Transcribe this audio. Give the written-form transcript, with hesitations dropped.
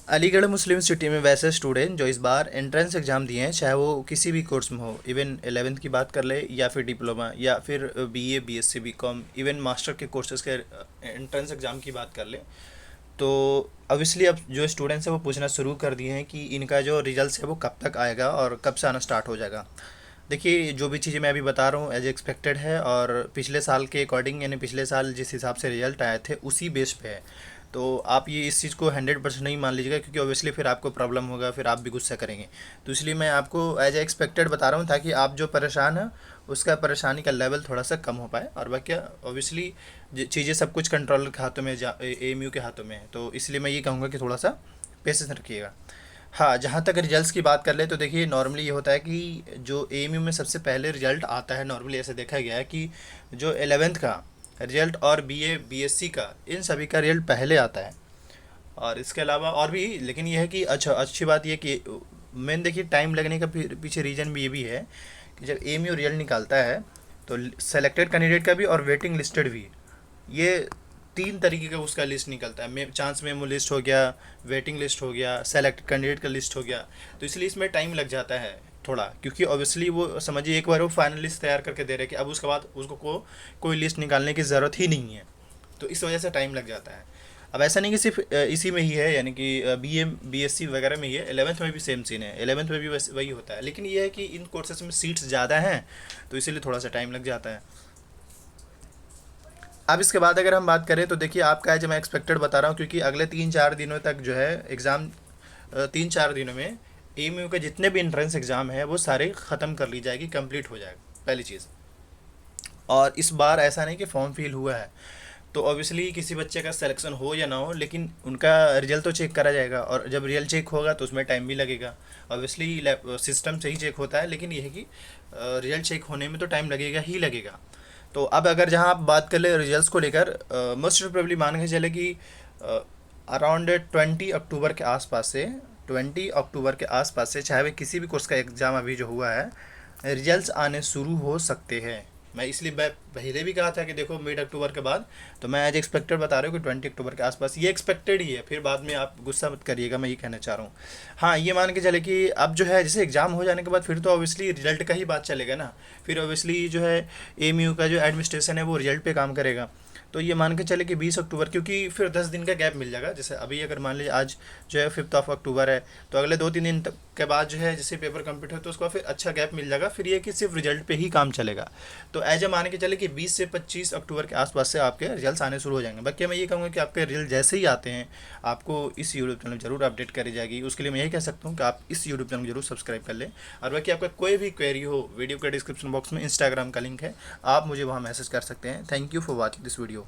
अलीगढ़ मुस्लिम city में वैसे student जो इस बार एंट्रेंस एग्ज़ाम दिए हैं, चाहे वो किसी भी कोर्स में हो, इवन 11th की बात कर ले या फिर डिप्लोमा या फिर BA, BSc, BCom, even master के कोर्सेज़ के एंट्रेंस एग्ज़ाम की बात कर ले, तो ऑब्वियसली अब जो स्टूडेंट्स हैं वो पूछना शुरू कर दिए हैं कि इनका जो रिजल्ट है वो कब तक आएगा और कब से आना स्टार्ट हो जाएगा। देखिए, जो भी चीज़ें मैं अभी बता रहा हूँ एज एक्सपेक्टेड है और पिछले साल के अकॉर्डिंग, यानी पिछले साल जिस हिसाब से रिजल्ट आए थे उसी बेस पे है। तो आप ये इस चीज़ को 100% नहीं मान लीजिएगा, क्योंकि ऑब्वियसली फिर आपको प्रॉब्लम होगा, फिर आप भी गुस्सा करेंगे। तो इसलिए मैं आपको एज एक्सपेक्टेड बता रहा हूँ, ताकि आप जो परेशान हैं उसका परेशानी का लेवल थोड़ा सा कम हो पाए। और बाकी ऑब्वियसली चीज़ें सब कुछ कंट्रोलर के हाथों में, एएमयू के हाथों में है, तो इसलिए मैं ये कहूँगा कि थोड़ा सा पेशेंस रखिएगा। हाँ, जहाँ तक रिजल्ट्स की बात कर ले तो देखिए, नॉर्मली ये होता है कि जो एएमयू में सबसे पहले रिजल्ट आता है, नॉर्मली ऐसे देखा गया है कि जो 11th का रिजल्ट और बीए, बीएससी का, इन सभी का रिजल्ट पहले आता है। और इसके अलावा और भी, लेकिन ये है कि अच्छा, अच्छी बात ये कि मेन देखिए टाइम लगने का पीछे रीज़न भी ये भी है कि जब एएमयू रिजल्ट निकालता है तो सेलेक्टेड कैंडिडेट का भी और वेटिंग लिस्टेड भी, ये तीन तरीके का उसका लिस्ट निकलता है। चांस मेमो लिस्ट हो गया, वेटिंग लिस्ट हो गया, सेलेक्ट कैंडिडेट का लिस्ट हो गया। तो इसलिए इसमें टाइम लग जाता है थोड़ा, क्योंकि ऑब्वियसली वो समझिए एक बार वो फाइनल लिस्ट तैयार करके दे रहे हैं कि अब उसके बाद उसको कोई लिस्ट निकालने की ज़रूरत ही नहीं है। तो इस वजह से टाइम लग जाता है। अब ऐसा नहीं कि सिर्फ इसी में ही है, यानी कि बीए, बीएससी वगैरह में ही है, 11th में भी सेम सीन है, 11th में भी वही होता है। लेकिन ये है कि इन कोर्सेज में सीट्स ज़्यादा हैं, तो इसीलिए थोड़ा सा टाइम लग जाता है। अब इसके बाद अगर हम बात करें तो देखिए, आपका है जो मैं एक्सपेक्टेड बता रहा हूँ, क्योंकि अगले 3-4 दिनों तक जो है एग्ज़ाम, 3-4 दिनों में एएमयू के जितने भी एंट्रेंस एग्ज़ाम है वो सारे ख़त्म कर ली जाएगी, कंप्लीट हो जाएगा, पहली चीज़। और इस बार ऐसा नहीं कि फॉर्म फिल हुआ है तो ऑब्वियसली किसी बच्चे का सिलेक्शन हो या ना हो, लेकिन उनका रिजल्ट तो चेक करा जाएगा, और जब रिजल्ट चेक होगा तो उसमें टाइम भी लगेगा। ऑब्वियसली सिस्टम से ही चेक होता है, लेकिन ये है कि रिजल्ट चेक होने में तो टाइम लगेगा ही लगेगा। तो अब अगर जहाँ आप बात कर ले रिजल्ट्स को लेकर, मोस्ट प्रोबेबली मान के चले कि अराउंड 20 अक्टूबर के आसपास से, 20 अक्टूबर के आसपास से, चाहे वे किसी भी कोर्स का एग्ज़ाम अभी जो हुआ है, रिजल्ट्स आने शुरू हो सकते हैं। मैं इसलिए मैं पहले भी कहा था कि देखो मिड अक्टूबर के बाद, तो मैं एज एक्सपेक्टेड बता रहा हूँ कि 20 अक्टूबर के आसपास, ये एक्सपेक्टेड ही है, फिर बाद में आप गुस्सा मत करिएगा, मैं ये कहना चाह रहा हूँ। हाँ, ये मान के चले कि अब जो है जैसे एग्ज़ाम हो जाने के बाद फिर तो ऑब्वियसली रिजल्ट का ही बात चलेगा ना। फिर ऑब्वियसली जो है एएमयू का जो एडमिनिस्ट्रेशन है वो रिजल्ट पे काम करेगा। तो ये मान के चले कि 20 अक्टूबर, क्योंकि फिर 10 दिन का गैप मिल जाएगा। जैसे अभी अगर मान लीजिए आज जो है 5 अक्टूबर है, तो अगले 2-3 दिन तक के बाद जो है जैसे पेपर कंप्लीट हो तो उसका फिर अच्छा गैप मिल जाएगा। फिर ये कि सिर्फ रिजल्ट पे ही काम चलेगा। तो एज ए मान के चले कि 20 से 25 अक्टूबर के आसपास से आपके रिजल्ट आने शुरू हो जाएंगे। बाकी मैं ये कहूँगा कि आपके रिजल्ट जैसे ही आते हैं आपको इस यूट्यूब चैनल जरूर अपडेट करी जाएगी। उसके लिए मैं यही कह सकता हूँ कि आप इस यूट्यूब चैनल जरूर सब्सक्राइब कर लें। और बाकी आपका कोई भी क्वेरी हो, वीडियो के डिस्क्रिप्शन बॉक्स में इंस्टाग्राम का लिंक है, आप मुझे वहाँ मैसेज कर सकते हैं। Thank you for watching this video.